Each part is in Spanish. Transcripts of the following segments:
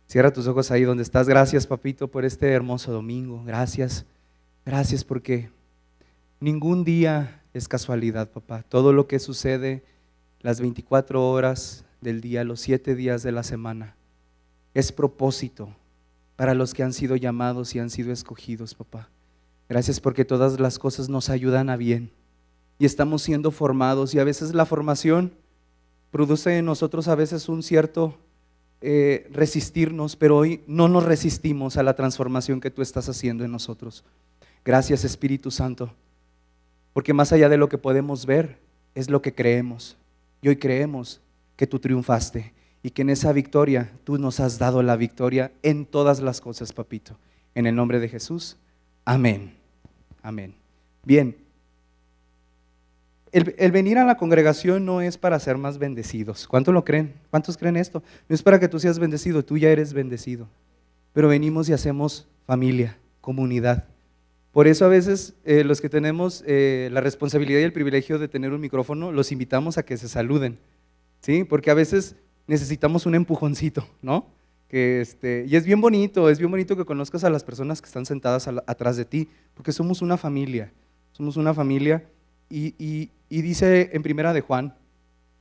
Cierra tus ojos ahí donde estás. Gracias, papito, por este hermoso domingo. Gracias. Gracias porque ningún día es casualidad, papá. Todo lo que sucede las 24 horas del día, los 7 días de la semana, es propósito para los que han sido llamados y han sido escogidos, papá. Gracias porque todas las cosas nos ayudan a bien y estamos siendo formados, y a veces la formación produce en nosotros a veces un cierto resistirnos, pero hoy no nos resistimos a la transformación que tú estás haciendo en nosotros. Gracias, Espíritu Santo, porque más allá de lo que podemos ver es lo que creemos, y hoy creemos que tú triunfaste y que en esa victoria tú nos has dado la victoria en todas las cosas, papito. En el nombre de Jesús, amén. Amén. Bien, el venir a la congregación no es para ser más bendecidos. ¿Cuántos lo creen? ¿Cuántos creen esto? No es para que tú seas bendecido, tú ya eres bendecido. Pero venimos y hacemos familia, comunidad. Por eso a veces los que tenemos la responsabilidad y el privilegio de tener un micrófono, los invitamos a que se saluden, ¿sí? Porque a veces necesitamos un empujoncito, ¿no? Y es bien bonito que conozcas a las personas que están sentadas atrás de ti, porque somos una familia, y dice en primera de Juan,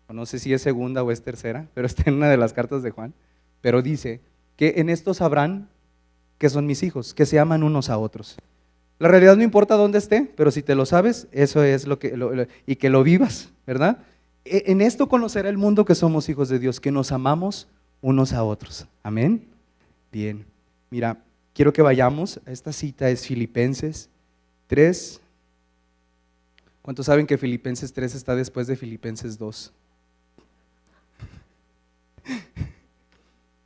no sé si es segunda o es tercera, pero está en una de las cartas de Juan, pero dice que en esto sabrán que son mis hijos, que se aman unos a otros. La realidad no importa dónde esté, pero si te lo sabes, eso es y que lo vivas, ¿verdad? En esto conocerá el mundo que somos hijos de Dios, que nos amamos unos a otros. Amén. Bien, mira, quiero que vayamos a esta cita, es Filipenses 3. ¿Cuántos saben que Filipenses 3 está después de Filipenses 2?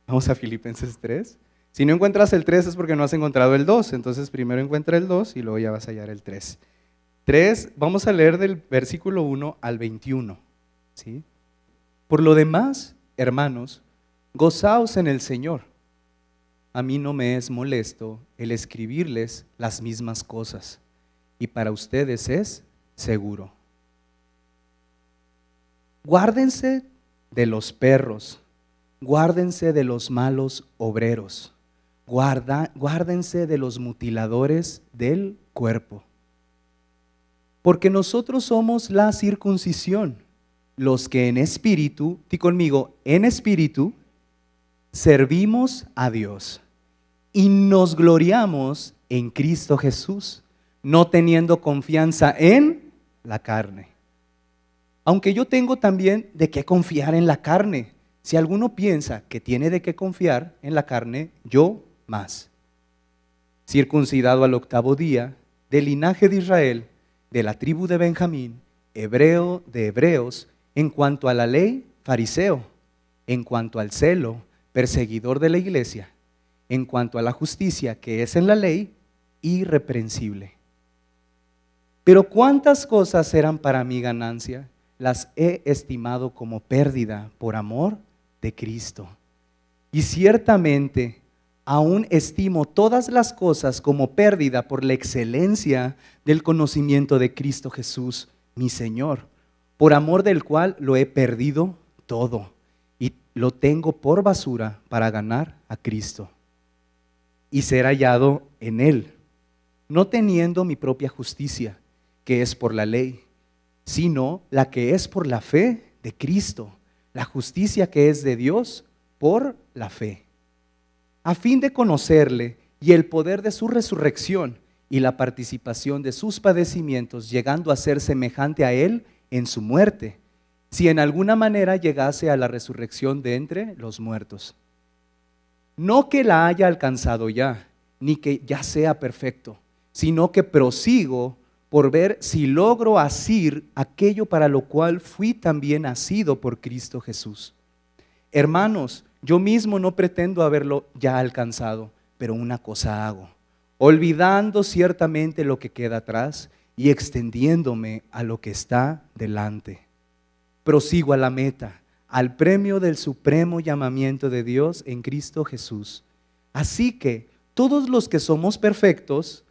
Vamos a Filipenses 3. Si no encuentras el 3 es porque no has encontrado el 2, entonces primero encuentra el 2 y luego ya vas a hallar el 3. Vamos a leer del versículo 1 al 21. ¿Sí? Por lo demás, hermanos, gozaos en el Señor. A mí no me es molesto el escribirles las mismas cosas, y para ustedes es seguro. Guárdense de los perros, guárdense de los malos obreros, guárdense de los mutiladores del cuerpo. Porque nosotros somos la circuncisión, los que en espíritu, di conmigo, en espíritu, servimos a Dios y nos gloriamos en Cristo Jesús, no teniendo confianza en la carne. Aunque yo tengo también de qué confiar en la carne. Si alguno piensa que tiene de qué confiar en la carne, yo más. Circuncidado al 8º día, del linaje de Israel, de la tribu de Benjamín, hebreo de hebreos, en cuanto a la ley, fariseo, en cuanto al celo, perseguidor de la iglesia, en cuanto a la justicia que es en la ley, irreprensible. Pero cuántas cosas eran para mi ganancia, las he estimado como pérdida por amor de Cristo. Y ciertamente aún estimo todas las cosas como pérdida por la excelencia del conocimiento de Cristo Jesús, mi Señor, por amor del cual lo he perdido todo y lo tengo por basura para ganar a Cristo y ser hallado en Él, no teniendo mi propia justicia, que es por la ley, sino la que es por la fe de Cristo, la justicia que es de Dios por la fe, a fin de conocerle y el poder de su resurrección y la participación de sus padecimientos, llegando a ser semejante a Él en su muerte, si en alguna manera llegase a la resurrección de entre los muertos. No que la haya alcanzado ya, ni que ya sea perfecto, sino que prosigo por ver si logro asir aquello para lo cual fui también asido por Cristo Jesús. Hermanos, yo mismo no pretendo haberlo ya alcanzado, pero una cosa hago, olvidando ciertamente lo que queda atrás y extendiéndome a lo que está delante. Prosigo a la meta, al premio del supremo llamamiento de Dios en Cristo Jesús. Así que todos los que somos perfectos,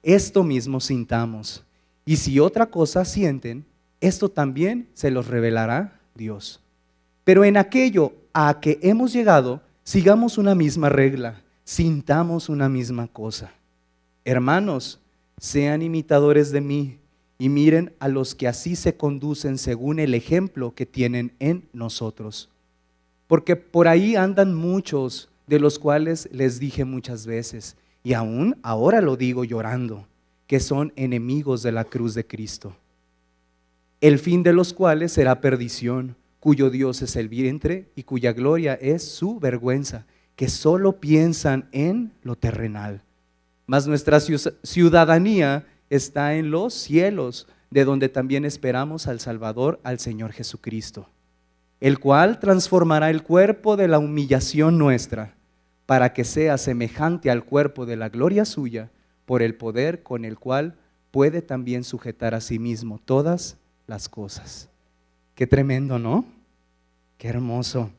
esto mismo sintamos. Y si otra cosa sienten, esto también se los revelará Dios. Pero en aquello a que hemos llegado, sigamos una misma regla, sintamos una misma cosa. Hermanos, sean imitadores de mí y miren a los que así se conducen según el ejemplo que tienen en nosotros. Porque por ahí andan muchos, de los cuales les dije muchas veces, y aún ahora lo digo llorando, que son enemigos de la cruz de Cristo, el fin de los cuales será perdición, cuyo Dios es el vientre y cuya gloria es su vergüenza, que solo piensan en lo terrenal. Mas nuestra ciudadanía está en los cielos, de donde también esperamos al Salvador, al Señor Jesucristo, el cual transformará el cuerpo de la humillación nuestra, para que sea semejante al cuerpo de la gloria suya, por el poder con el cual puede también sujetar a sí mismo todas las cosas. Qué tremendo, ¿no? Qué hermoso.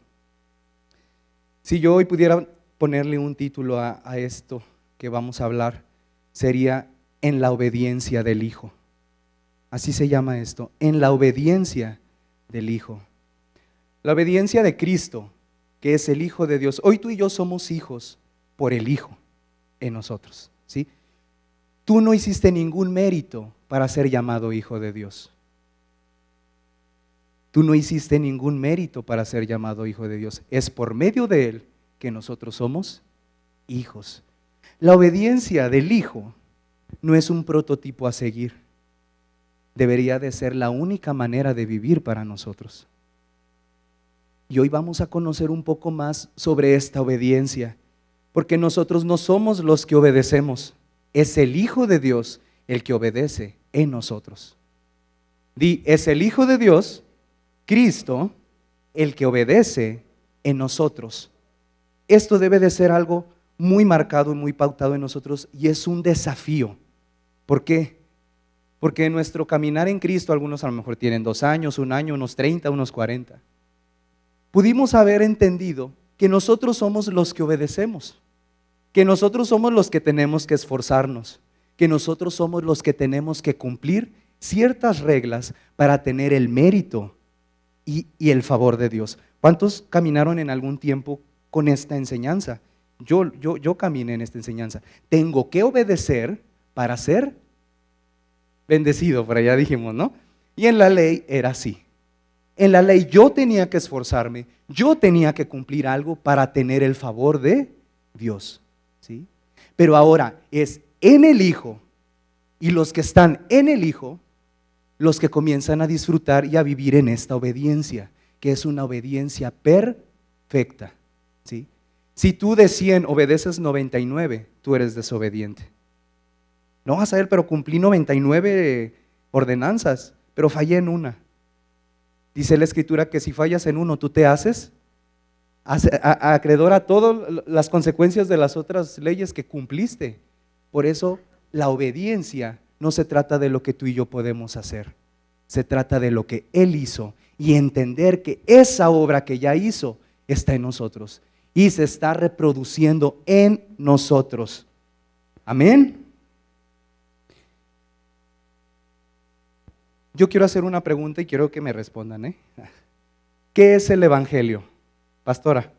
Si yo hoy pudiera ponerle un título a esto que vamos a hablar, sería En la obediencia del Hijo. Así se llama esto, en la obediencia del Hijo. La obediencia de Cristo, que es el Hijo de Dios. Hoy tú y yo somos hijos por el Hijo en nosotros, ¿sí? Tú no hiciste ningún mérito para ser llamado hijo de Dios. Tú no hiciste ningún mérito para ser llamado hijo de Dios. Es por medio de Él que nosotros somos hijos. La obediencia del Hijo no es un prototipo a seguir. Debería de ser la única manera de vivir para nosotros. Y hoy vamos a conocer un poco más sobre esta obediencia, porque nosotros no somos los que obedecemos, es el Hijo de Dios el que obedece en nosotros. Es el Hijo de Dios, Cristo, el que obedece en nosotros. Esto debe de ser algo muy marcado y muy pautado en nosotros, y es un desafío. ¿Por qué? Porque en nuestro caminar en Cristo, algunos a lo mejor tienen 2 años, 1 año, unos 30, unos 40. Pudimos haber entendido que nosotros somos los que obedecemos, que nosotros somos los que tenemos que esforzarnos, que nosotros somos los que tenemos que cumplir ciertas reglas para tener el mérito y el favor de Dios. ¿Cuántos caminaron en algún tiempo con esta enseñanza? Yo caminé en esta enseñanza. Tengo que obedecer para ser bendecido, por allá dijimos, ¿no? Y en la ley era así. En la ley yo tenía que esforzarme, yo tenía que cumplir algo para tener el favor de Dios, ¿sí? Pero ahora es en el Hijo, y los que están en el Hijo, los que comienzan a disfrutar y a vivir en esta obediencia, que es una obediencia perfecta, ¿sí? Si tú de 100 obedeces 99, tú eres desobediente. No vas a ver, pero cumplí 99 ordenanzas, pero fallé en una. Dice la Escritura que si fallas en uno, tú te haces acreedor a todas las consecuencias de las otras leyes que cumpliste. Por eso la obediencia no se trata de lo que tú y yo podemos hacer, se trata de lo que Él hizo y entender que esa obra que ya hizo está en nosotros y se está reproduciendo en nosotros. Amén. Yo quiero hacer una pregunta y quiero que me respondan, ¿Qué es el Evangelio? Pastora.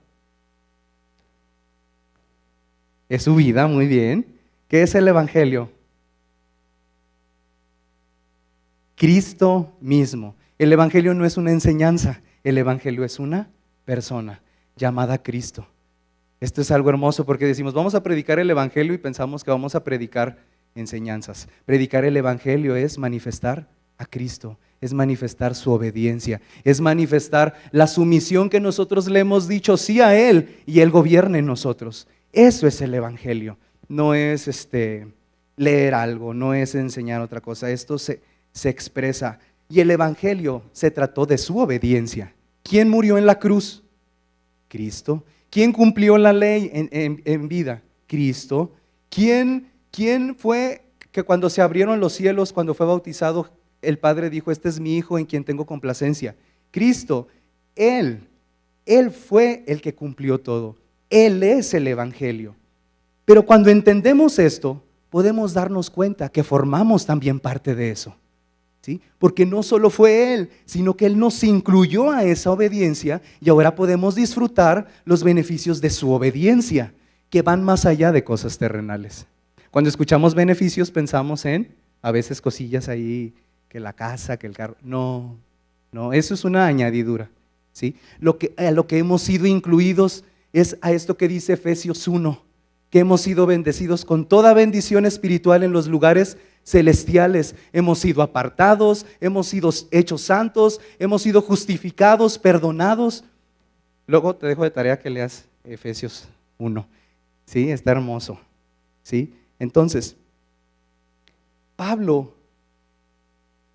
Es su vida, muy bien. ¿Qué es el Evangelio? Cristo mismo. El Evangelio no es una enseñanza, el Evangelio es una persona llamada Cristo. Esto es algo hermoso porque decimos, vamos a predicar el Evangelio y pensamos que vamos a predicar enseñanzas. Predicar el Evangelio es manifestar a Cristo, es manifestar su obediencia, es manifestar la sumisión que nosotros le hemos dicho sí a Él y Él gobierna en nosotros. Eso es el Evangelio, no es leer algo, no es enseñar otra cosa, esto se expresa. Y el Evangelio se trató de su obediencia. ¿Quién murió en la cruz? Cristo. ¿Quién cumplió la ley en vida? Cristo. ¿Quién fue que cuando se abrieron los cielos, cuando fue bautizado, el Padre dijo, este es mi Hijo en quien tengo complacencia? Cristo. Él fue el que cumplió todo. Él es el Evangelio. Pero cuando entendemos esto, podemos darnos cuenta que formamos también parte de eso. ¿sí? Porque no solo fue Él, sino que Él nos incluyó a esa obediencia y ahora podemos disfrutar los beneficios de su obediencia, que van más allá de cosas terrenales. Cuando escuchamos beneficios pensamos en a veces cosillas ahí, que la casa, que el carro. No, no, eso es una añadidura, ¿sí? A lo que hemos sido incluidos es a esto que dice Efesios 1, que hemos sido bendecidos con toda bendición espiritual en los lugares celestiales. Hemos sido apartados, hemos sido hechos santos, hemos sido justificados, perdonados. Luego te dejo de tarea que leas Efesios 1, ¿sí? Está hermoso, ¿sí? Entonces, Pablo,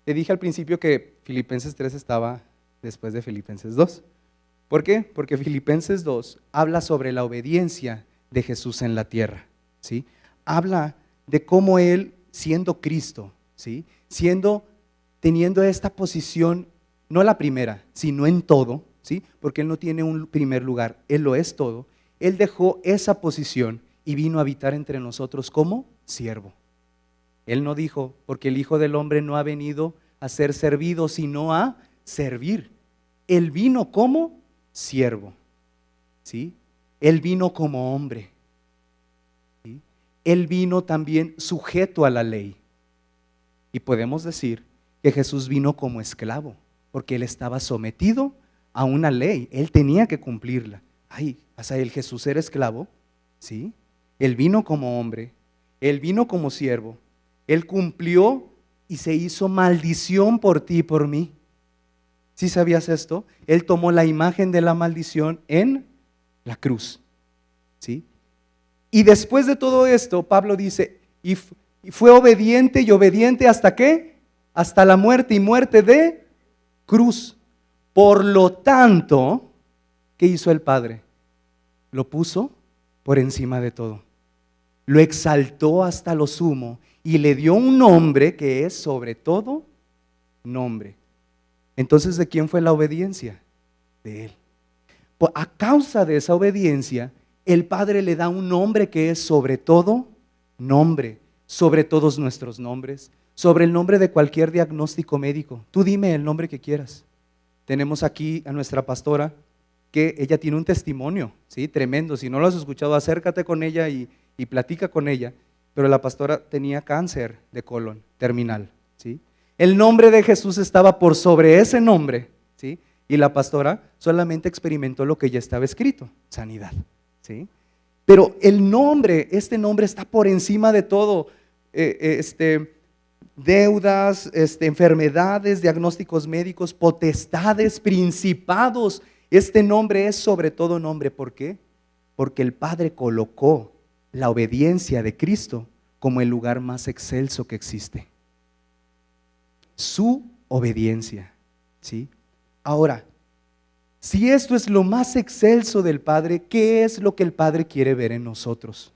te dije al principio que Filipenses 3 estaba después de Filipenses 2. ¿Por qué? Porque Filipenses 2 habla sobre la obediencia de Jesús en la tierra, ¿sí? Habla de cómo Él, siendo Cristo, ¿sí? Teniendo esta posición, no la primera, sino en todo, ¿sí? Porque Él no tiene un primer lugar, Él lo es todo. Él dejó esa posición y vino a habitar entre nosotros como siervo. Él no dijo, porque el Hijo del Hombre no ha venido a ser servido, sino a servir. Él vino como siervo, ¿sí? Él vino como hombre, ¿sí? Él vino también sujeto a la ley. Y podemos decir que Jesús vino como esclavo, porque Él estaba sometido a una ley, Él tenía que cumplirla. Ay, ¿hasta el Jesús era esclavo? ¿Sí? Él vino como hombre, Él vino como siervo, Él cumplió y se hizo maldición por ti y por mí. ¿Sí sabías esto? Él tomó la imagen de la maldición en la cruz, ¿sí? Y después de todo esto, Pablo dice, y fue obediente y obediente ¿hasta qué? Hasta la muerte y muerte de cruz. Por lo tanto, ¿qué hizo el Padre? Lo puso por encima de todo. Lo exaltó hasta lo sumo y le dio un nombre que es sobre todo nombre. Entonces, ¿de quién fue la obediencia? De Él. A causa de esa obediencia, el Padre le da un nombre que es sobre todo nombre, sobre todos nuestros nombres, sobre el nombre de cualquier diagnóstico médico. Tú dime el nombre que quieras. Tenemos aquí a nuestra pastora, que ella tiene un testimonio, ¿sí? Tremendo. Si no lo has escuchado, acércate con ella y platica con ella. Pero la pastora tenía cáncer de colon terminal, ¿sí? El nombre de Jesús estaba por sobre ese nombre, ¿sí? Y la pastora solamente experimentó lo que ya estaba escrito, sanidad, ¿sí? Pero el nombre, este nombre está por encima de todo, deudas, enfermedades, diagnósticos médicos, potestades, principados. Este nombre es sobre todo nombre. ¿Por qué? Porque el Padre colocó la obediencia de Cristo como el lugar más excelso que existe. Su obediencia, ¿sí? Ahora, si esto es lo más excelso del Padre, ¿qué es lo que el Padre quiere ver en nosotros?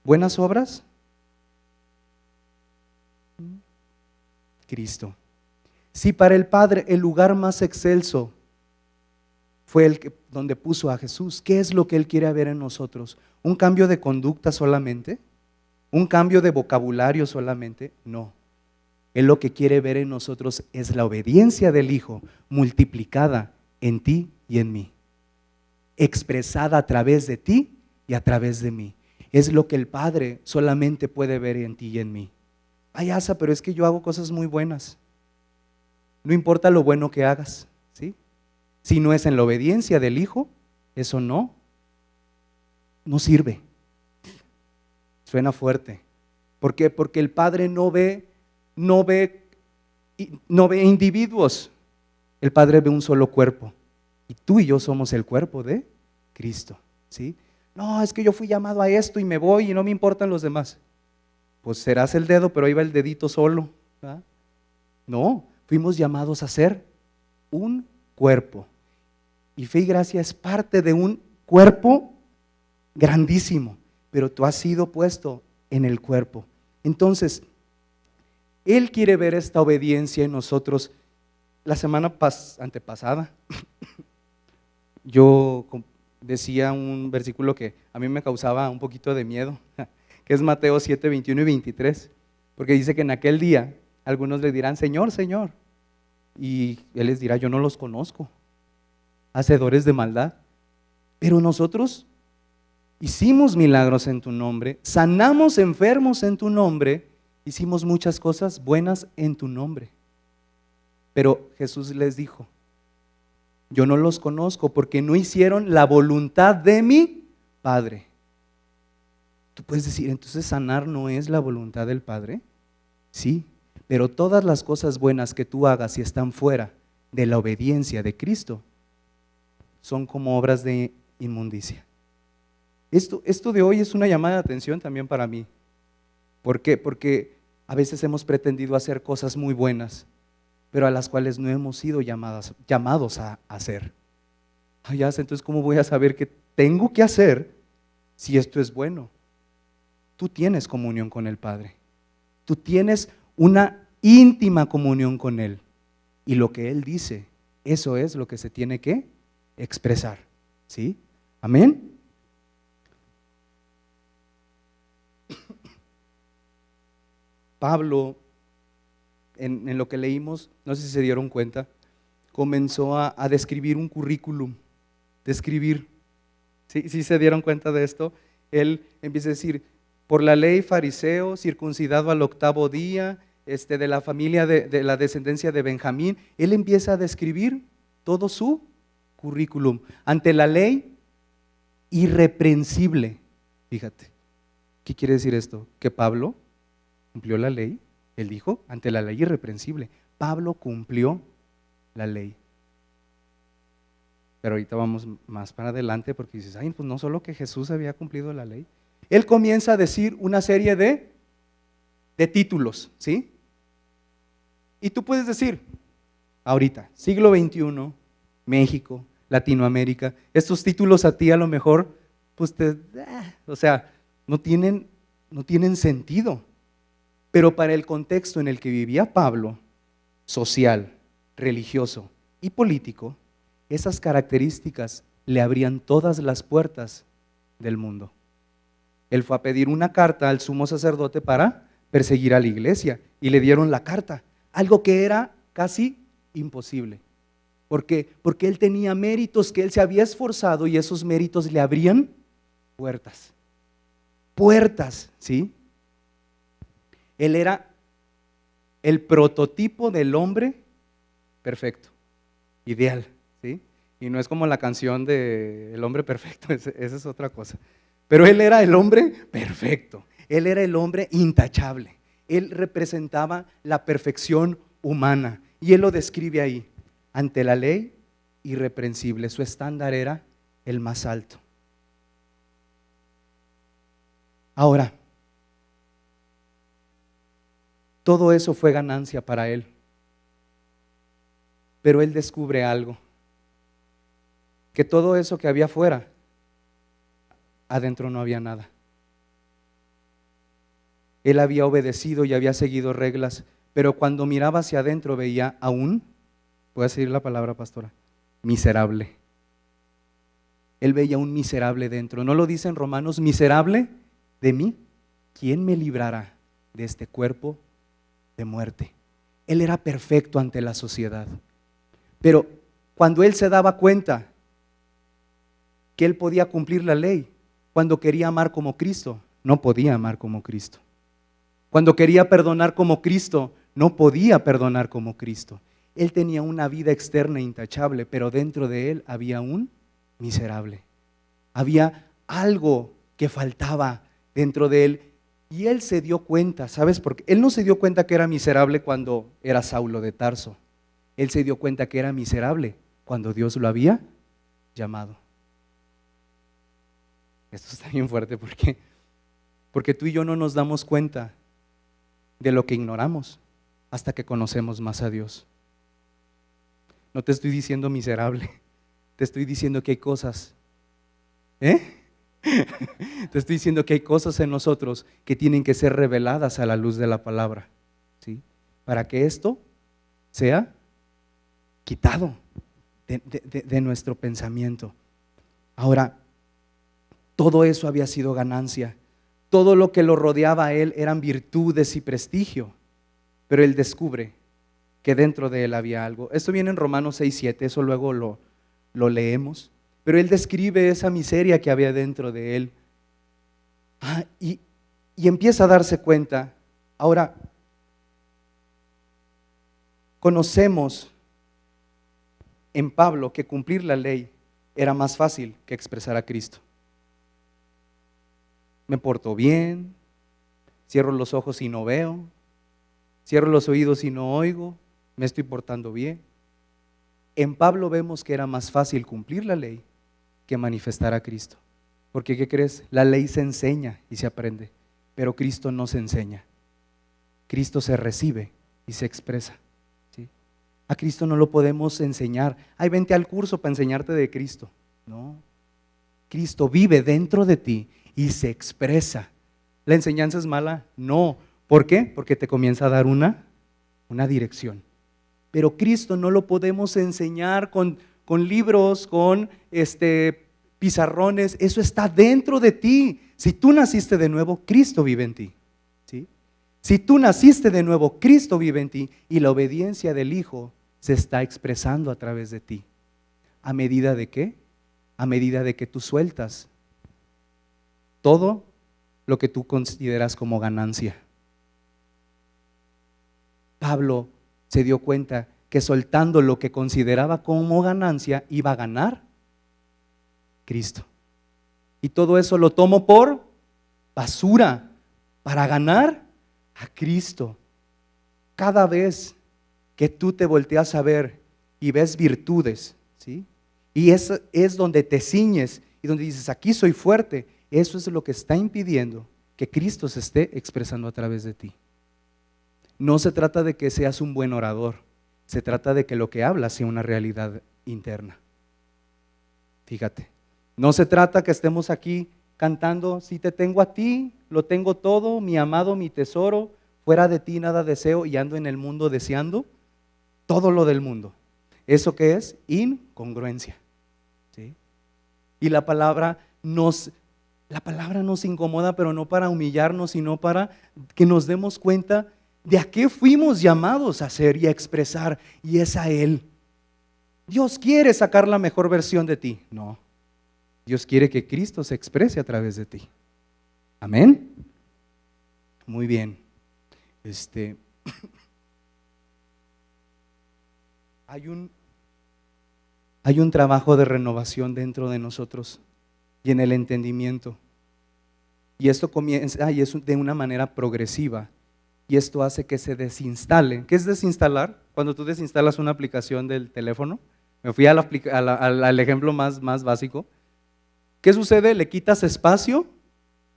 ¿Buenas obras? Cristo. Si para el Padre el lugar más excelso fue donde puso a Jesús, ¿qué es lo que Él quiere ver en nosotros? ¿Un cambio de conducta solamente? ¿Un cambio de vocabulario solamente? No. Él lo que quiere ver en nosotros es la obediencia del Hijo multiplicada en ti y en mí, expresada a través de ti y a través de mí. Es lo que el Padre solamente puede ver en ti y en mí. Ay, Asa, pero es que yo hago cosas muy buenas. No importa lo bueno que hagas, ¿sí? Si no es en la obediencia del Hijo, eso no sirve. Suena fuerte. ¿Por qué? Porque el Padre no ve individuos. El Padre ve un solo cuerpo. Y tú y yo somos el cuerpo de Cristo, ¿sí? No, es que yo fui llamado a esto y me voy y no me importan los demás. Pues serás el dedo, pero ahí va el dedito solo, ¿verdad? No, fuimos llamados a ser un cuerpo. Y fe y gracia es parte de un cuerpo grandísimo, pero tú has sido puesto en el cuerpo. Entonces, Él quiere ver esta obediencia en nosotros. La semana antepasada, yo decía un versículo que a mí me causaba un poquito de miedo, que es Mateo 7, 21 y 23. Porque dice que en aquel día algunos le dirán, Señor, Señor. Y Él les dirá, yo no los conozco, hacedores de maldad. Pero nosotros hicimos milagros en tu nombre, sanamos enfermos en tu nombre, hicimos muchas cosas buenas en tu nombre. Pero Jesús les dijo, yo no los conozco porque no hicieron la voluntad de mi Padre. Tú puedes decir, entonces sanar no es la voluntad del Padre. Sí, pero todas las cosas buenas que tú hagas y están fuera de la obediencia de Cristo son como obras de inmundicia. Esto de hoy es una llamada de atención también para mí. ¿Por qué? Porque a veces hemos pretendido hacer cosas muy buenas, pero a las cuales no hemos sido llamados a hacer. Entonces, ¿cómo voy a saber qué tengo que hacer si esto es bueno? Tú tienes comunión con el Padre. Tú tienes una íntima comunión con Él. Y lo que Él dice, eso es lo que se tiene que expresar. ¿Sí? Amén. Pablo, en lo que leímos, no sé si se dieron cuenta, comenzó a describir un currículum, describir. ¿Sí se dieron cuenta de esto? Él empieza a decir, por la ley fariseo, circuncidado al 8º día, de la familia de la descendencia de Benjamín. Él empieza a describir todo su currículum. Ante la ley, irreprensible. Fíjate, ¿qué quiere decir esto? Que Pablo cumplió la ley. Él dijo, ante la ley irreprensible. Pablo cumplió la ley. Pero ahorita vamos más para adelante porque dices, pues no solo que Jesús había cumplido la ley. Él comienza a decir una serie de títulos, ¿sí? Y tú puedes decir, ahorita, siglo XXI, México, Latinoamérica, estos títulos a ti a lo mejor, pues no tienen sentido. Pero para el contexto en el que vivía Pablo, social, religioso y político, esas características le abrían todas las puertas del mundo. Él fue a pedir una carta al sumo sacerdote para perseguir a la iglesia y le dieron la carta, algo que era casi imposible. ¿Por qué? Porque él tenía méritos que él se había esforzado y esos méritos le abrían puertas. Puertas, ¿sí? Él era el prototipo del hombre perfecto, ideal, ¿sí? Y no es como la canción de El hombre perfecto, esa es otra cosa. Pero él era el hombre perfecto, él era el hombre intachable, él representaba la perfección humana y él lo describe ahí, ante la ley irreprensible, su estándar era el más alto. Ahora, todo eso fue ganancia para él, pero él descubre algo, que todo eso que había afuera, adentro no había nada. Él había obedecido y había seguido reglas, pero cuando miraba hacia adentro veía a un, ¿puedo decir la palabra, pastora? Miserable. Él veía un miserable dentro. ¿No lo dice en Romanos? Miserable de mí, ¿quién me librará de este cuerpo de muerte? Él era perfecto ante la sociedad, pero cuando él se daba cuenta que él podía cumplir la ley, cuando quería amar como Cristo, no podía amar como Cristo. Cuando quería perdonar como Cristo, no podía perdonar como Cristo. Él tenía una vida externa intachable, pero dentro de él había un miserable. Había algo que faltaba dentro de él y él se dio cuenta, ¿sabes por qué? Él no se dio cuenta que era miserable cuando era Saulo de Tarso. Él se dio cuenta que era miserable cuando Dios lo había llamado. Esto está bien fuerte porque tú y yo no nos damos cuenta de lo que ignoramos hasta que conocemos más a Dios. No te estoy diciendo miserable, te estoy diciendo que hay cosas, te estoy diciendo que hay cosas en nosotros que tienen que ser reveladas a la luz de la palabra, ¿sí? Para que esto sea quitado de nuestro pensamiento. Ahora, todo eso había sido ganancia, Todo lo que lo rodeaba a él eran virtudes y prestigio, pero él descubre que dentro de él había algo. Esto viene en Romanos 6:7, eso luego lo leemos, pero él describe esa miseria que había dentro de él. Y empieza a darse cuenta. Ahora, conocemos en Pablo que cumplir la ley era más fácil que expresar a Cristo. Me porto bien, cierro los ojos y no veo, cierro los oídos y no oigo, me estoy portando bien. En Pablo vemos que era más fácil cumplir la ley que manifestar a Cristo. Porque, ¿qué crees? La ley se enseña y se aprende, pero Cristo no se enseña. Cristo se recibe y se expresa. ¿Sí? A Cristo no lo podemos enseñar. Ay, vente al curso para enseñarte de Cristo. No. Cristo vive dentro de ti y se expresa. ¿La enseñanza es mala? No. ¿Por qué? Porque te comienza a dar una dirección. Pero Cristo no lo podemos enseñar con libros, con pizarrones. Eso está dentro de ti. Si tú naciste de nuevo, Cristo vive en ti. ¿Sí? Si tú naciste de nuevo, Cristo vive en ti y la obediencia del Hijo se está expresando a través de ti. ¿A medida de qué? A medida de que tú sueltas todo lo que tú consideras como ganancia. Pablo se dio cuenta que soltando lo que consideraba como ganancia iba a ganar Cristo. Y todo eso lo tomo por basura para ganar a Cristo. Cada vez que tú te volteas a ver y ves virtudes, ¿sí? Y es donde te ciñes y donde dices, aquí soy fuerte. Eso es lo que está impidiendo que Cristo se esté expresando a través de ti. No se trata de que seas un buen orador, se trata de que lo que hablas sea una realidad interna. Fíjate, no se trata que estemos aquí cantando, si te tengo a ti, lo tengo todo, mi amado, mi tesoro, fuera de ti nada deseo y ando en el mundo deseando todo lo del mundo. ¿Eso qué es? Incongruencia. ¿Sí? Y la palabra nos incomoda, pero no para humillarnos, sino para que nos demos cuenta de a qué fuimos llamados a hacer y a expresar, y es a Él. Dios quiere sacar la mejor versión de ti. No, Dios quiere que Cristo se exprese a través de ti. Amén. Muy bien. Hay un trabajo de renovación dentro de nosotros y en el entendimiento. Y esto comienza, y es de una manera progresiva. Y esto hace que se desinstale. ¿Qué es desinstalar? Cuando tú desinstalas una aplicación del teléfono. Me fui al ejemplo más básico. ¿Qué sucede? Le quitas espacio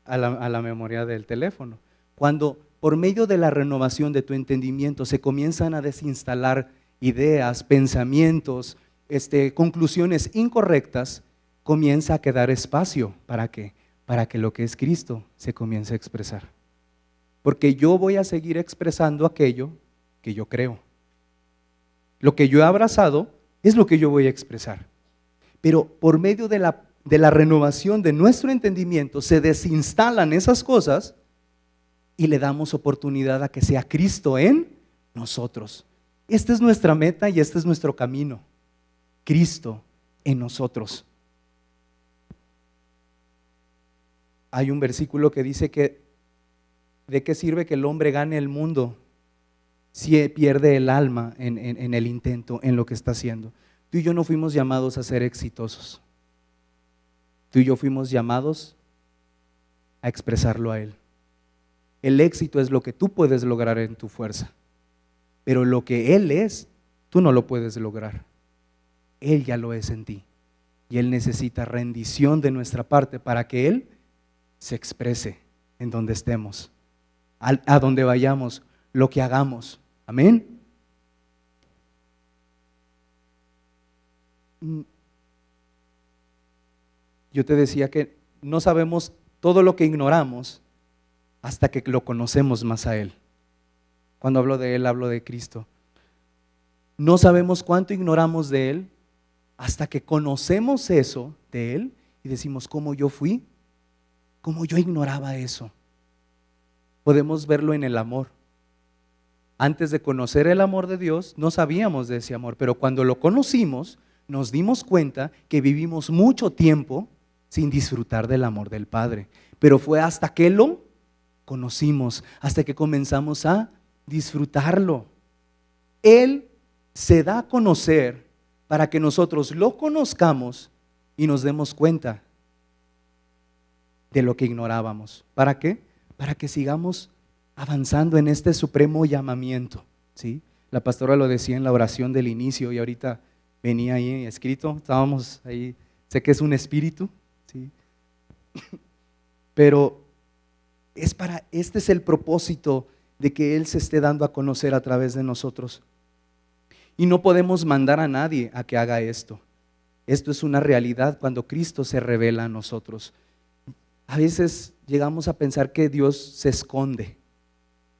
a la memoria del teléfono. Cuando por medio de la renovación de tu entendimiento se comienzan a desinstalar ideas, pensamientos, conclusiones incorrectas, comienza a quedar espacio. ¿Para qué? Para que lo que es Cristo se comience a expresar. Porque yo voy a seguir expresando aquello que yo creo. Lo que yo he abrazado es lo que yo voy a expresar. Pero por medio de la renovación de nuestro entendimiento se desinstalan esas cosas y le damos oportunidad a que sea Cristo en nosotros. Esta es nuestra meta y este es nuestro camino. Cristo en nosotros. Hay un versículo que dice que ¿de qué sirve que el hombre gane el mundo si pierde el alma en el intento, en lo que está haciendo? Tú y yo no fuimos llamados a ser exitosos. Tú y yo fuimos llamados a expresarlo a Él. El éxito es lo que tú puedes lograr en tu fuerza, pero lo que Él es, tú no lo puedes lograr. Él ya lo es en ti y Él necesita rendición de nuestra parte para que Él se exprese en donde estemos, a donde vayamos, lo que hagamos. Amén. Yo te decía que no sabemos todo lo que ignoramos hasta que lo conocemos más a Él. Cuando hablo de Él, hablo de Cristo. No sabemos cuánto ignoramos de Él hasta que conocemos eso de Él y decimos, ¿cómo yo fui? ¿Cómo yo ignoraba eso? podemos verlo en el amor. Antes de conocer el amor de Dios, no sabíamos de ese amor, pero cuando lo conocimos, nos dimos cuenta que vivimos mucho tiempo sin disfrutar del amor del Padre. Pero fue hasta que lo conocimos, hasta que comenzamos a disfrutarlo. Él se da a conocer para que nosotros lo conozcamos y nos demos cuenta de lo que ignorábamos. ¿Para qué? Para que sigamos avanzando en este supremo llamamiento, ¿sí? La pastora lo decía en la oración del inicio y ahorita venía ahí escrito, estábamos ahí, sé que es un espíritu, ¿sí? Pero este es el propósito de que Él se esté dando a conocer a través de nosotros. Y no podemos mandar a nadie a que haga esto. Esto es una realidad cuando Cristo se revela a nosotros. A veces llegamos a pensar que Dios se esconde,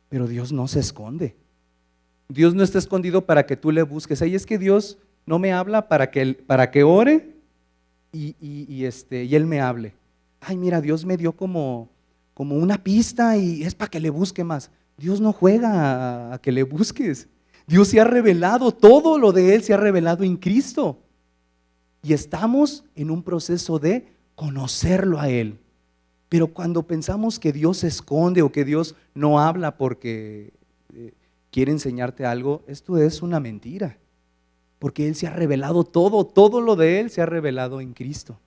pero Dios no se esconde. Dios no está escondido para que tú le busques. Ahí es que Dios no me habla para que ore y Él me hable. Ay, mira, Dios me dio como una pista y es para que le busque más. Dios no juega a que le busques. Dios se ha revelado, todo lo de Él se ha revelado en Cristo. Y estamos en un proceso de conocerlo a Él. Pero cuando pensamos que Dios se esconde o que Dios no habla porque quiere enseñarte algo, esto es una mentira. Porque Él se ha revelado todo lo de Él se ha revelado en Cristo.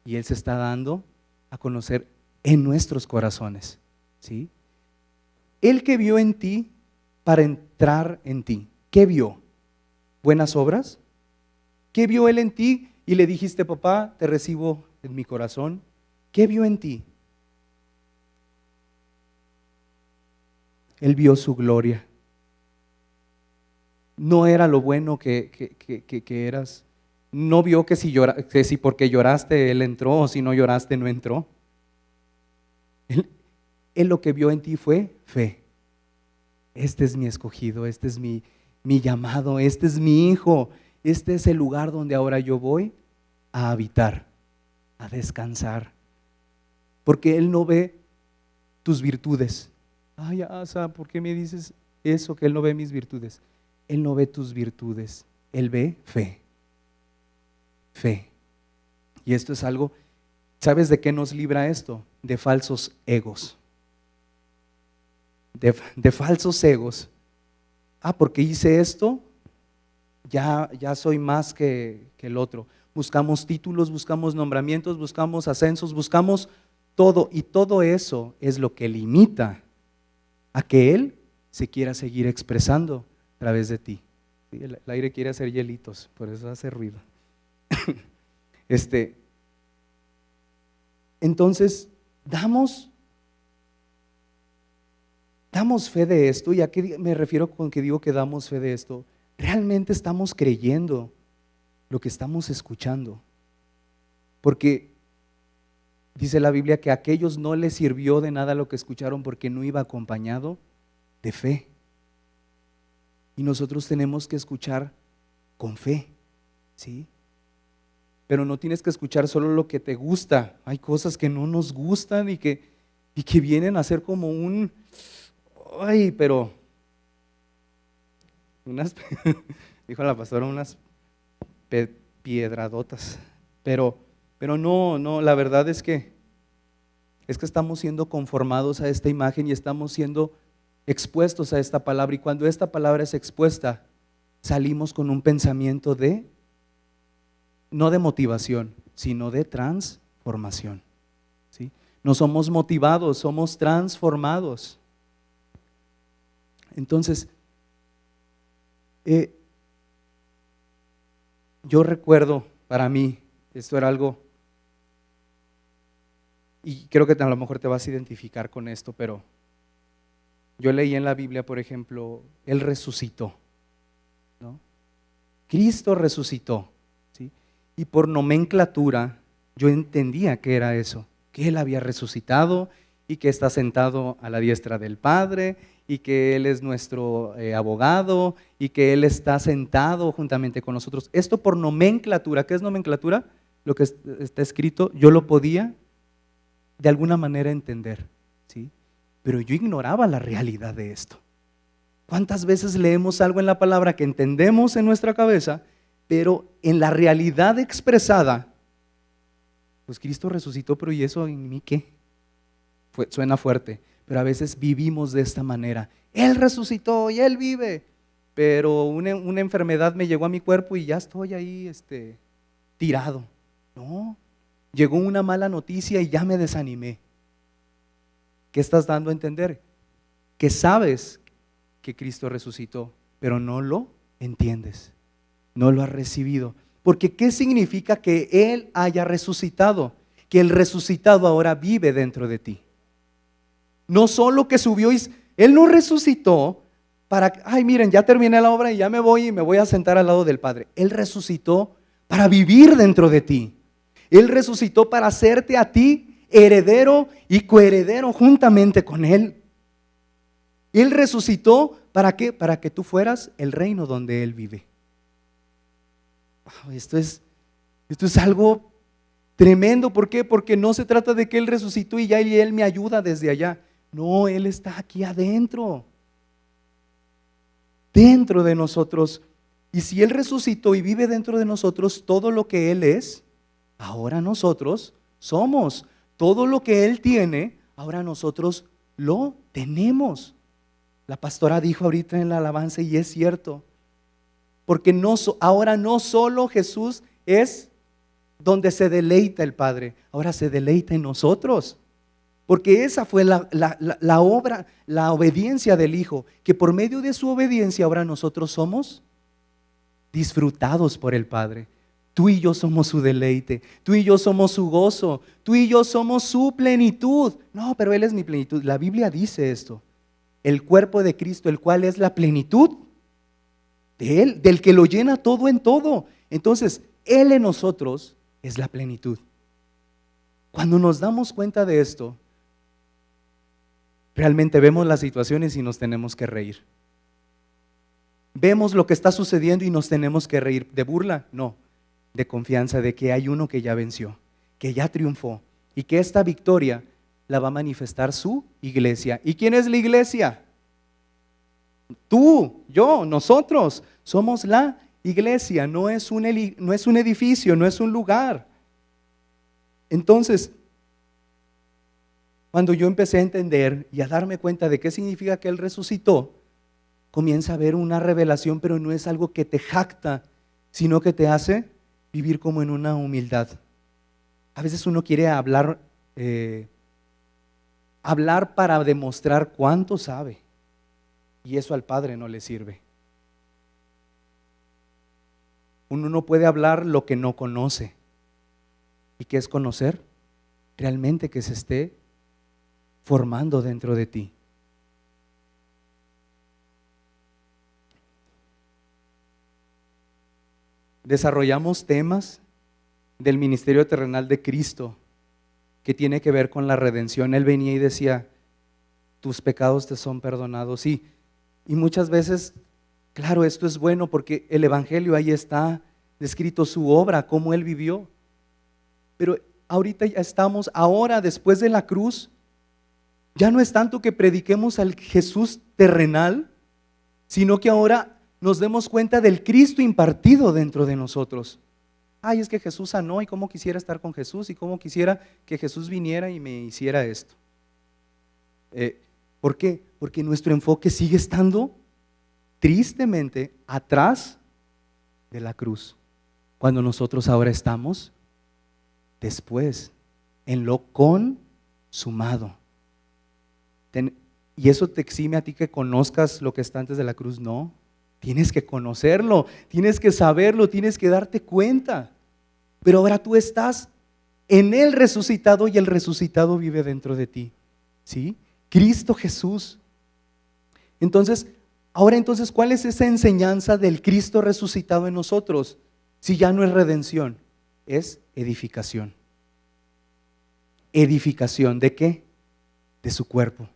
Y Él se está dando a conocer en nuestros corazones, ¿sí? Él que vio en ti para entrar en ti, ¿qué vio? ¿Buenas obras? ¿Qué vio Él en ti? Y le dijiste, papá, te recibo en mi corazón. ¿Qué vio en ti? Él vio su gloria. No era lo bueno que eras. No vio que si porque lloraste Él entró o si no lloraste no entró. Él lo que vio en ti fue fe. Este es mi escogido, este es mi llamado, este es mi hijo. Este es el lugar donde ahora yo voy a habitar, a descansar. Porque Él no ve tus virtudes. Ay, Asa, ¿por qué me dices eso? Que Él no ve mis virtudes. Él no ve tus virtudes, Él ve fe. Fe. Y esto es algo, ¿sabes de qué nos libra esto? De falsos egos. De falsos egos. Porque hice esto, ya soy más que el otro. Buscamos títulos, buscamos nombramientos, buscamos ascensos, buscamos todo. Y todo eso es lo que limita a que Él se quiera seguir expresando a través de ti. ¿Sí? El aire quiere hacer hielitos, por eso hace ruido. Entonces, damos fe de esto. ¿Y a qué me refiero con que digo que damos fe de esto? Realmente estamos creyendo lo que estamos escuchando. Porque dice la Biblia que a aquellos no les sirvió de nada lo que escucharon porque no iba acompañado de fe. Y nosotros tenemos que escuchar con fe, ¿sí? Pero no tienes que escuchar solo lo que te gusta. Hay cosas que no nos gustan y que vienen a ser como pero dijo la pastora, unas piedradotas. Pero no, la verdad es que estamos siendo conformados a esta imagen y estamos siendo expuestos a esta palabra. Y cuando esta palabra es expuesta, salimos con un pensamiento no de motivación, sino de transformación, ¿sí? No somos motivados, somos transformados. Entonces, yo recuerdo, para mí, esto era algo, y creo que a lo mejor te vas a identificar con esto, pero yo leí en la Biblia, por ejemplo, Él resucitó, ¿no? Cristo resucitó, ¿sí? Y por nomenclatura yo entendía que era eso, que Él había resucitado y que está sentado a la diestra del Padre y que Él es nuestro abogado y que Él está sentado juntamente con nosotros. Esto por nomenclatura. ¿Qué es nomenclatura? Lo que está escrito, yo lo podía de alguna manera entender, ¿sí? pero yo ignoraba la realidad de esto. ¿Cuántas veces leemos algo en la palabra que entendemos en nuestra cabeza, pero en la realidad expresada, pues Cristo resucitó, pero ¿y eso en mí qué? Suena fuerte, pero a veces vivimos de esta manera. Él resucitó y Él vive, pero una enfermedad me llegó a mi cuerpo y ya estoy ahí tirado. No, llegó una mala noticia y ya me desanimé. ¿Qué estás dando a entender? Que sabes que Cristo resucitó, pero no lo entiendes, no lo has recibido. Porque ¿qué significa que Él haya resucitado? Que el resucitado ahora vive dentro de ti. No solo que subió, Él no resucitó para, ay miren, ya terminé la obra y ya me voy a sentar al lado del Padre. Él resucitó para vivir dentro de ti. Él resucitó para hacerte a ti heredero y coheredero juntamente con Él. Él resucitó ¿para qué? Para que tú fueras el reino donde Él vive. Wow, esto es algo tremendo. ¿Por qué? Porque no se trata de que Él resucitó y ya Él me ayuda desde allá. No, Él está aquí adentro, dentro de nosotros. Y si Él resucitó y vive dentro de nosotros, todo lo que Él es, ahora nosotros somos. Todo lo que Él tiene, ahora nosotros lo tenemos. La pastora dijo ahorita en la alabanza, y es cierto, porque ahora no solo Jesús es donde se deleita el Padre, ahora se deleita en nosotros. Porque esa fue la obra, la obediencia del Hijo, que por medio de su obediencia ahora nosotros somos disfrutados por el Padre. Tú y yo somos su deleite, tú y yo somos su gozo, tú y yo somos su plenitud. No, pero Él es mi plenitud. La Biblia dice esto, el cuerpo de Cristo, el cual es la plenitud de Él, del que lo llena todo en todo. Entonces, Él en nosotros es la plenitud. Cuando nos damos cuenta de esto, realmente vemos las situaciones y nos tenemos que reír. Vemos lo que está sucediendo y nos tenemos que reír. ¿De burla? No, de confianza de que hay uno que ya venció, que ya triunfó y que esta victoria la va a manifestar su iglesia. ¿Y quién es la iglesia? Tú, yo, nosotros somos la iglesia. No es un edificio, no es un lugar. Entonces, cuando yo empecé a entender y a darme cuenta de qué significa que Él resucitó, comienza a haber una revelación, pero no es algo que te jacta, sino que te hace vivir como en una humildad. A veces uno quiere hablar para demostrar cuánto sabe, y eso al Padre no le sirve. Uno no puede hablar lo que no conoce. ¿Y qué es conocer? Realmente que se esté formando dentro de ti. Desarrollamos temas del ministerio terrenal de Cristo que tiene que ver con la redención. Él venía y decía, tus pecados te son perdonados. Sí, y muchas veces, claro, esto es bueno porque el evangelio ahí está descrito su obra, cómo Él vivió. Pero ahorita ya estamos, ahora después de la cruz, ya no es tanto que prediquemos al Jesús terrenal, sino que ahora nos demos cuenta del Cristo impartido dentro de nosotros. Ay, es que Jesús sanó y cómo quisiera estar con Jesús y cómo quisiera que Jesús viniera y me hiciera esto. ¿Por qué? Porque nuestro enfoque sigue estando tristemente atrás de la cruz, cuando nosotros ahora estamos después, en lo consumado. ¿Y eso te exime a ti que conozcas lo que está antes de la cruz? No, tienes que conocerlo, tienes que saberlo, tienes que darte cuenta. Pero ahora tú estás en el resucitado y el resucitado vive dentro de ti. ¿Sí? Cristo Jesús. Entonces, ¿cuál es esa enseñanza del Cristo resucitado en nosotros? Si ya no es redención, es edificación. ¿Edificación de qué? De su cuerpo.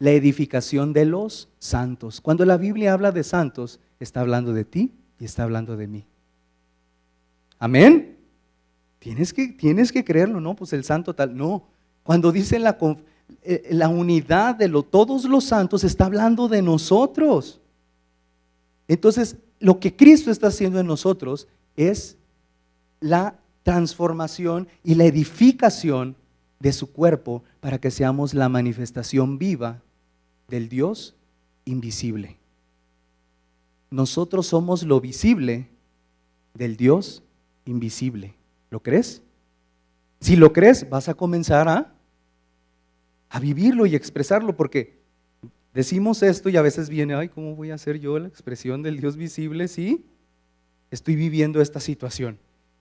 La edificación de los santos. Cuando la Biblia habla de santos, está hablando de ti y está hablando de mí. Amén. Tienes que creerlo, ¿no? Pues el santo tal. No. Cuando dice la unidad de todos los santos está hablando de nosotros. Entonces, lo que Cristo está haciendo en nosotros es la transformación y la edificación de su cuerpo para que seamos la manifestación viva del Dios invisible. Nosotros somos lo visible del Dios invisible. ¿Lo crees? Si lo crees, vas a comenzar a vivirlo y expresarlo, porque decimos esto y a veces viene, ay, ¿cómo voy a hacer yo la expresión del Dios visible si estoy viviendo esta situación?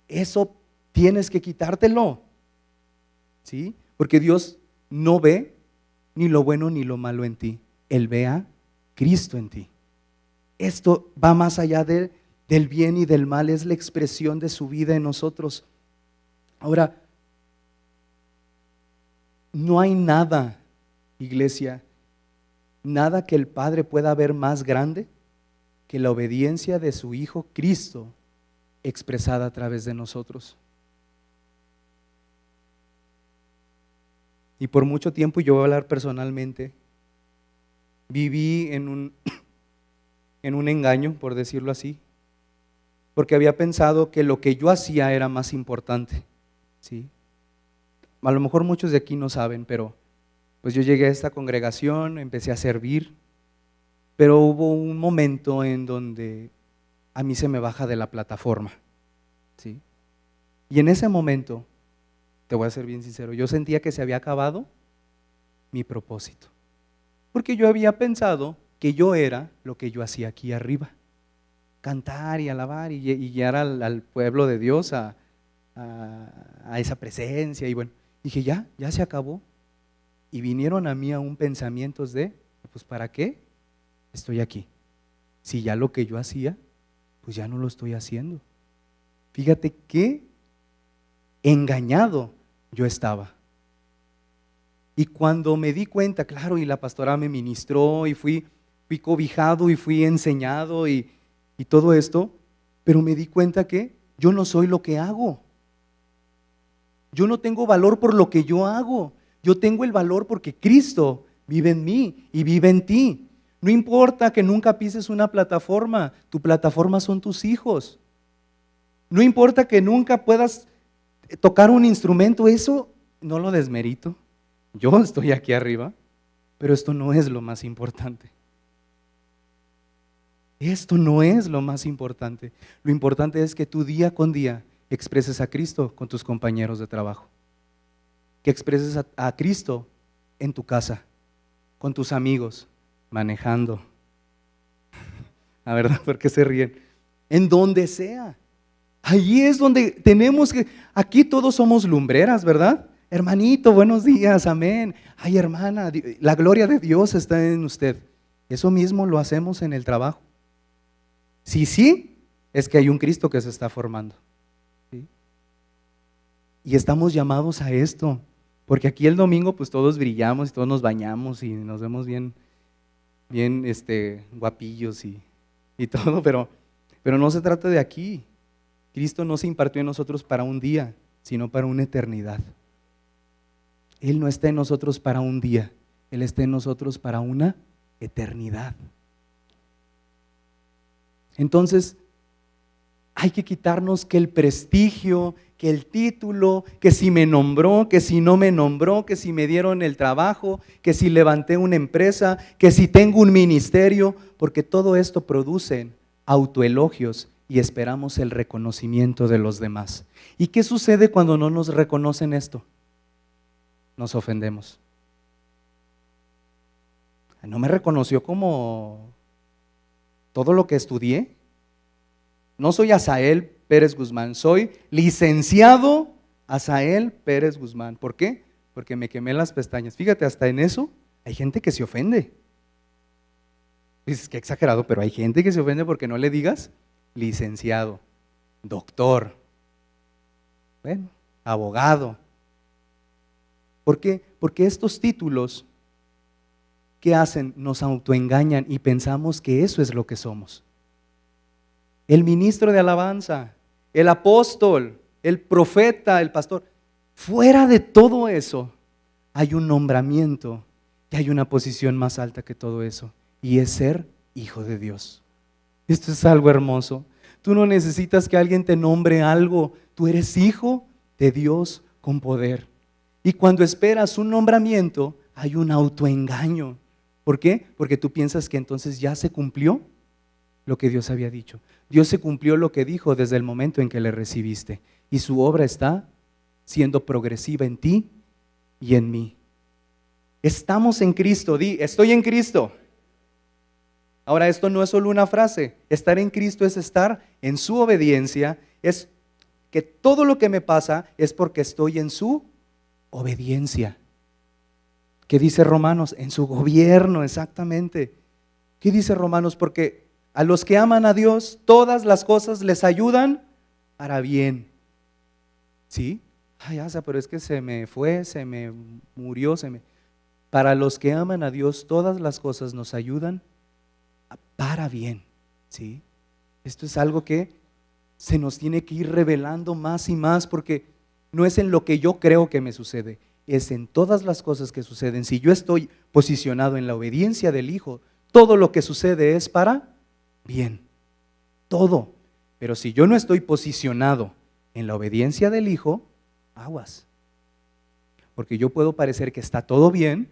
Eso tienes que quitártelo, ¿sí? Porque Dios no ve ni lo bueno ni lo malo en ti. Él ve a Cristo en ti. Esto va más allá del bien y del mal, es la expresión de su vida en nosotros. Ahora, no hay nada, iglesia, nada que el Padre pueda ver más grande que la obediencia de su Hijo Cristo expresada a través de nosotros. Y por mucho tiempo, y yo voy a hablar personalmente, viví en un engaño, por decirlo así, porque había pensado que lo que yo hacía era más importante, ¿sí? A lo mejor muchos de aquí no saben, pero pues yo llegué a esta congregación, empecé a servir, pero hubo un momento en donde a mí se me baja de la plataforma, ¿sí? Y en ese momento, te voy a ser bien sincero, yo sentía que se había acabado mi propósito, porque yo había pensado que yo era lo que yo hacía aquí arriba, cantar y alabar y guiar al pueblo de Dios a esa presencia, y bueno, dije ya se acabó. Y vinieron a mí aún pensamientos de, pues ¿para qué estoy aquí? Si ya lo que yo hacía, pues ya no lo estoy haciendo. Fíjate qué engañado yo estaba. Y cuando me di cuenta, claro, y la pastora me ministró y fui cobijado y fui enseñado y todo esto, pero me di cuenta que yo no soy lo que hago. Yo no tengo valor por lo que yo hago. Yo tengo el valor porque Cristo vive en mí y vive en ti. No importa que nunca pises una plataforma, tu plataforma son tus hijos. No importa que nunca puedas tocar un instrumento, eso no lo desmerito. Yo estoy aquí arriba, pero esto no es lo más importante. Esto no es lo más importante. Lo importante es que tú día con día expreses a Cristo con tus compañeros de trabajo. Que expreses a Cristo en tu casa, con tus amigos, manejando. La verdad, ¿por qué se ríen? En donde sea. Allí es donde tenemos que, aquí todos somos lumbreras, ¿verdad? Hermanito, buenos días, amén. Ay, hermana, la gloria de Dios está en usted. Eso mismo lo hacemos en el trabajo. Sí, es que hay un Cristo que se está formando. ¿Sí? Y estamos llamados a esto. Porque aquí el domingo pues todos brillamos y todos nos bañamos y nos vemos bien guapillos y todo, pero no se trata de aquí. Cristo no se impartió en nosotros para un día, sino para una eternidad. Él no está en nosotros para un día, Él está en nosotros para una eternidad. Entonces, hay que quitarnos que el prestigio, que el título, que si me nombró, que si no me nombró, que si me dieron el trabajo, que si levanté una empresa, que si tengo un ministerio, porque todo esto produce autoelogios y esperamos el reconocimiento de los demás. ¿Y qué sucede cuando no nos reconocen esto? Nos ofendemos. No me reconoció como todo lo que estudié. No soy Asael Pérez Guzmán, soy licenciado Asael Pérez Guzmán. ¿Por qué? Porque me quemé las pestañas. Fíjate, hasta en eso hay gente que se ofende. Dices, qué exagerado, pero hay gente que se ofende porque no le digas licenciado, doctor, bueno, abogado. ¿Por qué? Porque estos títulos, ¿qué hacen? Nos autoengañan y pensamos que eso es lo que somos. El ministro de alabanza, el apóstol, el profeta, el pastor. Fuera de todo eso, hay un nombramiento y hay una posición más alta que todo eso, y es ser hijo de Dios. Esto es algo hermoso. Tú no necesitas que alguien te nombre algo, tú eres hijo de Dios con poder. Y cuando esperas un nombramiento, hay un autoengaño. ¿Por qué? Porque tú piensas que entonces ya se cumplió lo que Dios había dicho. Dios se cumplió lo que dijo desde el momento en que le recibiste. Y su obra está siendo progresiva en ti y en mí. Estamos en Cristo, di, estoy en Cristo. Ahora, esto no es solo una frase. Estar en Cristo es estar en su obediencia. Es que todo lo que me pasa es porque estoy en su obediencia. ¿Qué dice Romanos? En su gobierno, exactamente. ¿Qué dice Romanos? Porque a los que aman a Dios, todas las cosas les ayudan para bien. ¿Sí? Ay, Asa, pero es que se me fue, se me murió, Para los que aman a Dios, todas las cosas nos ayudan para bien. ¿Sí? Esto es algo que se nos tiene que ir revelando más y más, porque no es en lo que yo creo que me sucede, es en todas las cosas que suceden. Si yo estoy posicionado en la obediencia del Hijo, todo lo que sucede es para bien, todo. Pero si yo no estoy posicionado en la obediencia del Hijo, aguas. Porque yo puedo parecer que está todo bien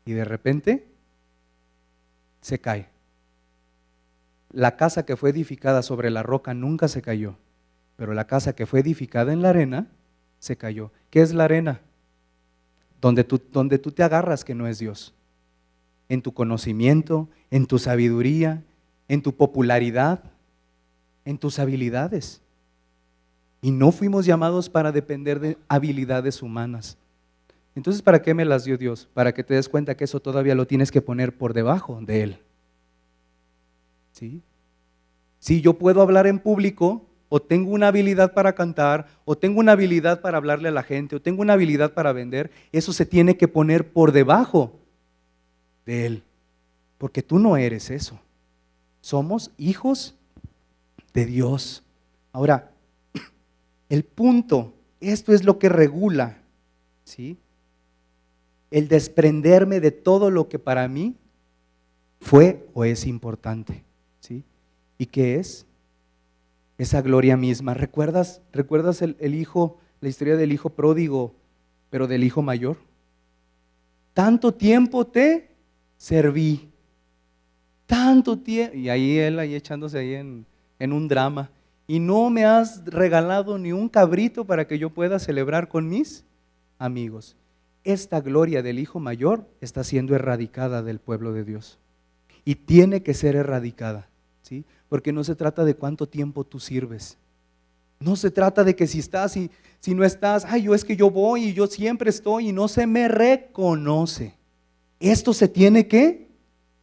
y de repente se cae. La casa que fue edificada sobre la roca nunca se cayó, pero la casa que fue edificada en la arena se cayó. ¿Qué es la arena? Donde tú te agarras que no es Dios. En tu conocimiento, en tu sabiduría, en tu popularidad, en tus habilidades. Y no fuimos llamados para depender de habilidades humanas. Entonces, ¿para qué me las dio Dios? Para que te des cuenta que eso todavía lo tienes que poner por debajo de Él. ¿Sí? Si yo puedo hablar en público, o tengo una habilidad para cantar, o tengo una habilidad para hablarle a la gente, o tengo una habilidad para vender, eso se tiene que poner por debajo de Él, porque tú no eres eso. Somos hijos de Dios. Ahora, el punto, esto es lo que regula, ¿sí? El desprenderme de todo lo que para mí fue o es importante, ¿sí? ¿Y qué es? Esa gloria misma. ¿Recuerdas el hijo, la historia del hijo pródigo, pero del hijo mayor? Tanto tiempo te serví, tanto tiempo, y él echándose ahí en un drama, y no me has regalado ni un cabrito para que yo pueda celebrar con mis amigos. Esta gloria del hijo mayor está siendo erradicada del pueblo de Dios, y tiene que ser erradicada, ¿sí? Porque no se trata de cuánto tiempo tú sirves, no se trata de que si estás y si no estás, es que yo voy y yo siempre estoy y no se me reconoce. Esto se tiene que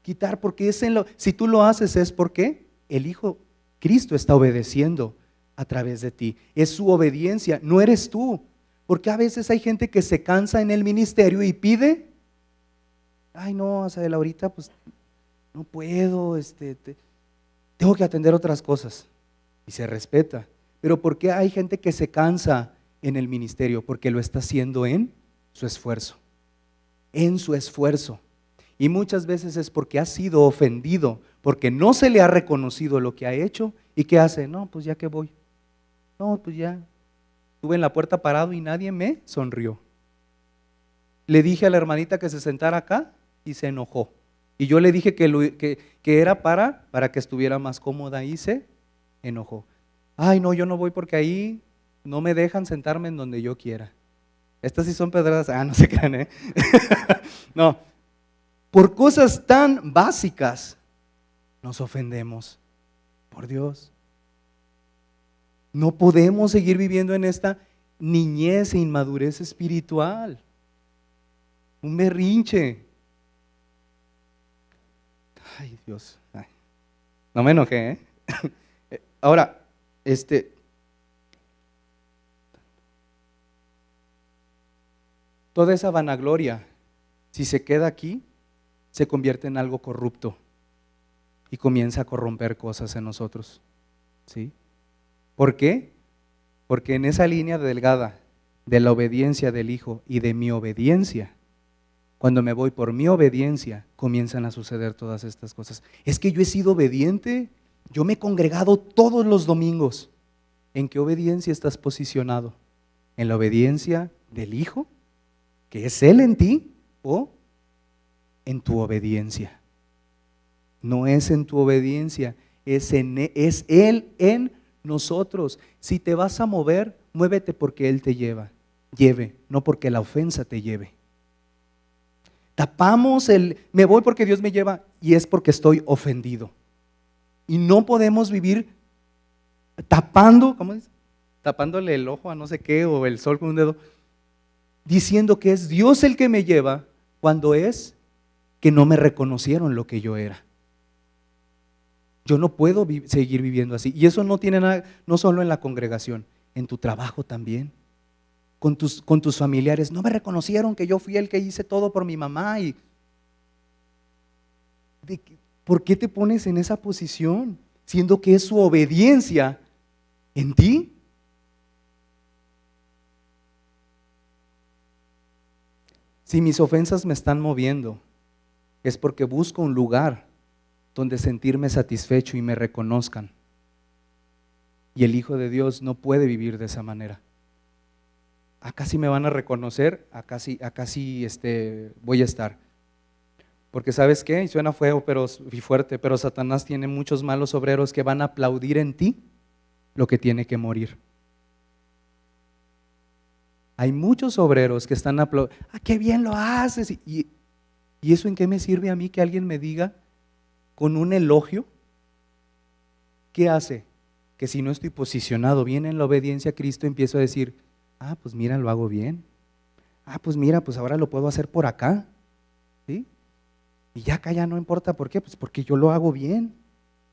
quitar, porque si tú lo haces es porque el Hijo Cristo está obedeciendo a través de ti. Es su obediencia, no eres tú. Porque a veces hay gente que se cansa en el ministerio y pide, no, Asael, ahorita pues no puedo, tengo que atender otras cosas. Y se respeta. Pero ¿por qué hay gente que se cansa en el ministerio? Porque lo está haciendo en su esfuerzo. En su esfuerzo. Y muchas veces es porque ha sido ofendido, porque no se le ha reconocido lo que ha hecho. ¿Y qué hace? No, pues ya que voy. No, pues ya. Estuve en la puerta parado y nadie me sonrió. Le dije a la hermanita que se sentara acá y se enojó. Y yo le dije que era para que estuviera más cómoda y se enojó. No, yo no voy porque ahí no me dejan sentarme en donde yo quiera. Estas sí son pedradas. No se crean, ¿eh? No. Por cosas tan básicas nos ofendemos. Por Dios. No podemos seguir viviendo en esta niñez e inmadurez espiritual. Un berrinche. Ay, Dios. No me enojé, ¿eh? Ahora, toda esa vanagloria, si se queda aquí, se convierte en algo corrupto y comienza a corromper cosas en nosotros, ¿sí? ¿Por qué? Porque en esa línea delgada de la obediencia del Hijo y de mi obediencia, cuando me voy por mi obediencia, comienzan a suceder todas estas cosas. Es que yo he sido obediente, yo me he congregado todos los domingos. ¿En qué obediencia estás posicionado? ¿En la obediencia del Hijo, que es Él en ti, o en tu obediencia? No es en tu obediencia, es Él en nosotros. Si te vas a mover, muévete porque Él te lleve, no porque la ofensa te lleve. Tapamos me voy porque Dios me lleva y es porque estoy ofendido. Y no podemos vivir tapando, ¿cómo dice? Tapándole el ojo a no sé qué o el sol con un dedo, diciendo que es Dios el que me lleva cuando es que no me reconocieron lo que yo era. Yo no puedo seguir viviendo así. Y eso no tiene nada, no solo en la congregación, en tu trabajo también. Con tus familiares, no me reconocieron que yo fui el que hice todo por mi mamá. ¿Por qué te pones en esa posición? Siendo que es su obediencia en ti. Si mis ofensas me están moviendo, es porque busco un lugar donde sentirme satisfecho y me reconozcan. Y el Hijo de Dios no puede vivir de esa manera. Acá sí me van a reconocer, acá sí voy a estar. Porque ¿sabes qué? Suena feo y fuerte, pero Satanás tiene muchos malos obreros que van a aplaudir en ti lo que tiene que morir. Hay muchos obreros que están aplaudiendo, qué bien lo haces. ¿Y eso en qué me sirve a mí que alguien me diga con un elogio? ¿Qué hace? Que si no estoy posicionado bien en la obediencia a Cristo, empiezo a decir, pues mira, lo hago bien. Pues mira, pues ahora lo puedo hacer por acá. ¿Sí? Y ya acá ya no importa por qué, pues porque yo lo hago bien.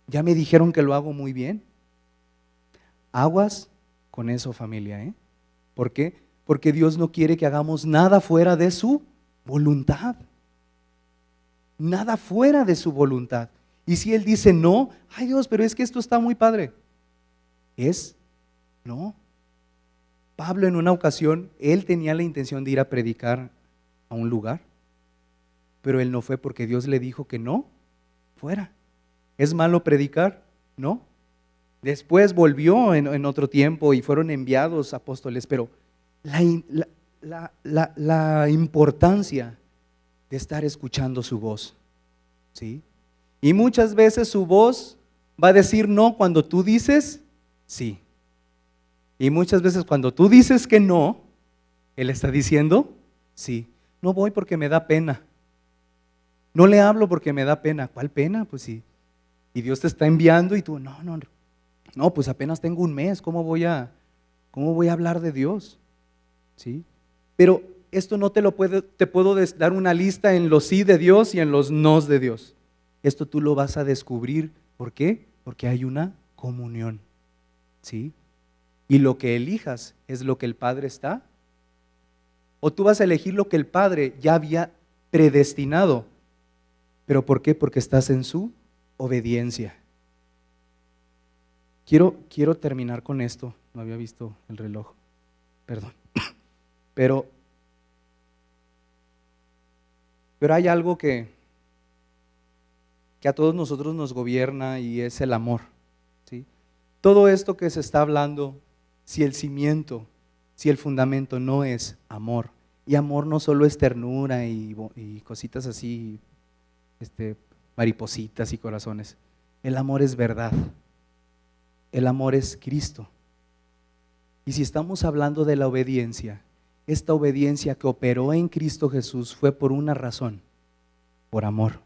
Ya me dijeron que lo hago muy bien. Aguas con eso, familia, ¿Por qué? Porque Dios no quiere que hagamos nada fuera de su voluntad. Nada fuera de su voluntad. Y si Él dice no, Dios, pero es que esto está muy padre. No. Pablo en una ocasión, él tenía la intención de ir a predicar a un lugar, pero él no fue porque Dios le dijo que no fuera. ¿Es malo predicar? No. Después volvió en otro tiempo y fueron enviados apóstoles, pero la importancia de estar escuchando su voz, ¿sí? Y muchas veces su voz va a decir no cuando tú dices sí. Y muchas veces cuando tú dices que no, Él está diciendo sí. No voy porque me da pena. No le hablo porque me da pena. ¿Cuál pena? Pues sí. Y Dios te está enviando y tú, no, pues apenas tengo un mes. ¿Cómo voy a hablar de Dios? ¿Sí? Pero esto no te puedo dar una lista en los sí de Dios y en los nos de Dios. Esto tú lo vas a descubrir. ¿Por qué? Porque hay una comunión. ¿Sí? Y lo que elijas es lo que el Padre está. O tú vas a elegir lo que el Padre ya había predestinado. ¿Pero por qué? Porque estás en su obediencia. Quiero terminar con esto. No había visto el reloj. Perdón. Pero hay algo que a todos nosotros nos gobierna y es el amor. ¿Sí? Todo esto que se está hablando, si el cimiento, si el fundamento no es amor, y amor no solo es ternura y cositas así, maripositas y corazones, el amor es verdad, el amor es Cristo. Y si estamos hablando de la obediencia, esta obediencia que operó en Cristo Jesús fue por una razón, por amor.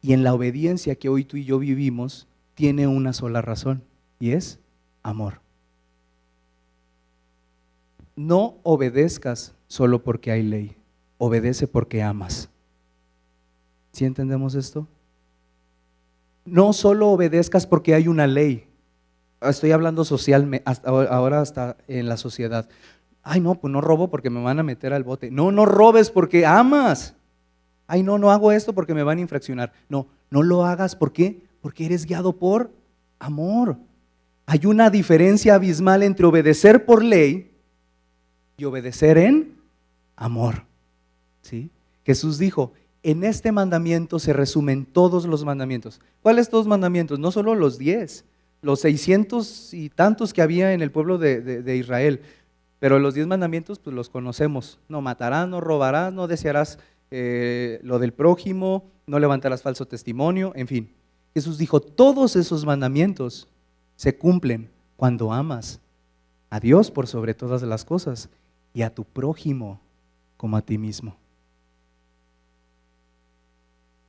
Y en la obediencia que hoy tú y yo vivimos, tiene una sola razón, y es amor. No obedezcas solo porque hay ley, obedece porque amas. ¿Sí entendemos esto? No solo obedezcas porque hay una ley. Estoy hablando socialmente, ahora hasta en la sociedad. No, pues no robo porque me van a meter al bote. No robes porque amas. No hago esto porque me van a infraccionar. No lo hagas. ¿Por qué? Porque eres guiado por amor. Hay una diferencia abismal entre obedecer por ley y obedecer en amor. ¿Sí? Jesús dijo, en este mandamiento se resumen todos los mandamientos. ¿Cuáles todos los mandamientos? No solo los 10, los 600 y tantos que había en el pueblo de Israel, pero los 10 mandamientos pues los conocemos. No matarás, no robarás, no desearás lo del prójimo, no levantarás falso testimonio, en fin. Jesús dijo, todos esos mandamientos se cumplen cuando amas a Dios por sobre todas las cosas y a tu prójimo como a ti mismo.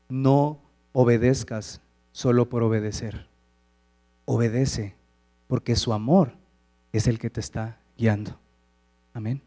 No obedezcas solo por obedecer. Obedece porque su amor es el que te está guiando. Amén.